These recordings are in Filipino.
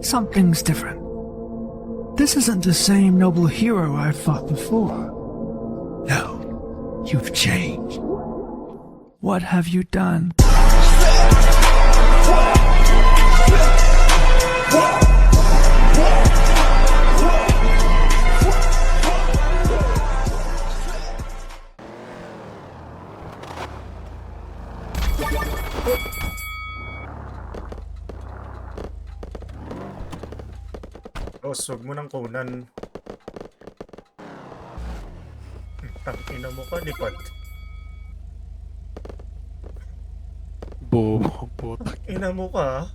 Something's different. This isn't the same noble hero I've fought before. No, you've changed. What have you done? Boss, huwag mo nang kunan. Tangina mo ka, lipat. Bobo, putak. Ina mo ka,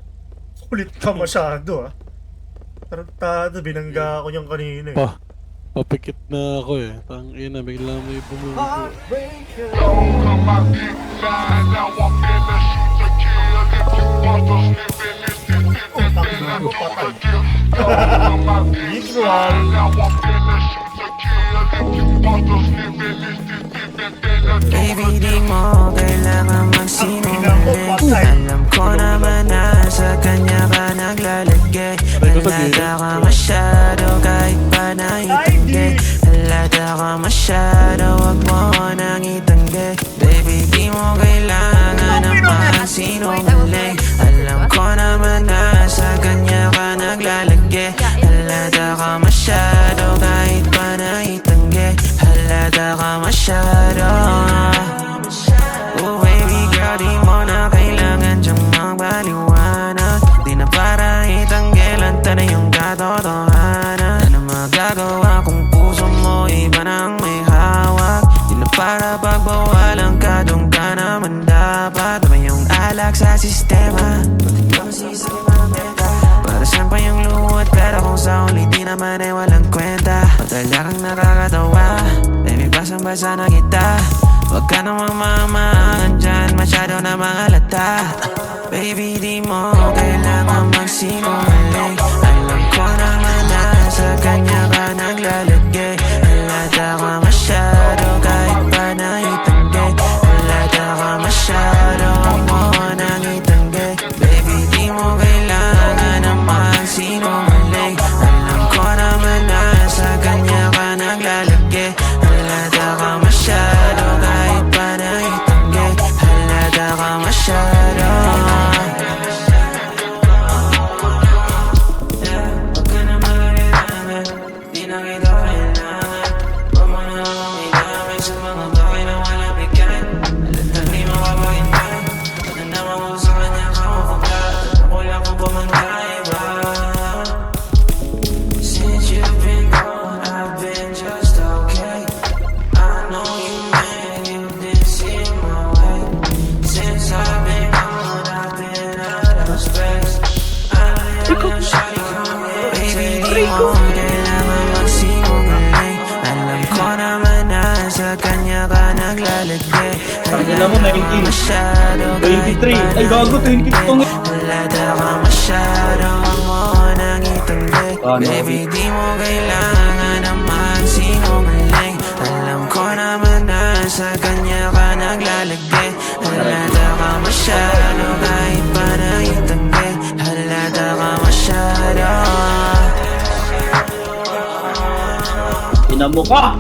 kulit ka masyado Tarantado, binangga ako niyang kanina Papikit na ako eh. Tangina, bigla may bumubo. Baby, di mo kailangan magsinungaling. Alam ko naman na sa kanya ka naglalagay. Halata ka masyado kahit pa naitanggi. Halata ka masyado, wag mo nang itanggi. Baby, di mo kailangan ng magsinungaling. Alam ko naman na sa kanya ka naglalagay. Halata ka masyado kahit pa naitanggi. Halata ka masyado. Oh baby girl, di mo na kailangan dyang magbaliwanag. Di na para itanggilan, na yung katotohanan. Ano magagawa kung puso mo iba nang may hawak? Di na para pagbawalan ka, doon ka naman dapat. Tama yung alak sa sistema, pati kang sisakit ng benta. Para saan pa yung luwad, pero kung sa huli di naman ay walang kwenta. Matala kang nakakatawa, baby basang-basa na kita. Huwag ka namang mamahangan dyan, masyado na mga lata. Baby, di mo kailangan magsinungaling. Alam ko naman na sa kanya ka naglalagay. Halata ka masyado kahit pa naitanggi. Halata ka masyado, huwag mo nang itanggi. Baby, di mo kailangan ng magsinungaling. Alam ko naman na sa kanya ka naglalagay. Halata ka masyado kahit pa naitanggi. Halata ka masyado. Huwag ka na mag-ilangan, di na kita kailangan. Huwag mo na akong igamit sa mga bagay na walang bigat. Halatang di makapagintan, natanda mo sa kanya ka mapagat. Ako lang kung pamangkaiba. Since you've been gone, I've been just okay. I know you meant you didn't see my way. Since I've been gone, I've been out of space. I know you're shawty coming. Baby, di mo kailangan magsinungaling. Alam ko naman na sa kanya ka naglalagay. Tangina mo, 19. Masyado 23. Ay, gago, 22 nga. halata ka masyado, huwag mo nang itanggi. Baby, di mo kailangan ng magsinungaling. Alam ko naman na sa kanya ka naglalagay. Halata ka masyado kahit pa naitanggi. Halata ka masyado. Ina mo ka!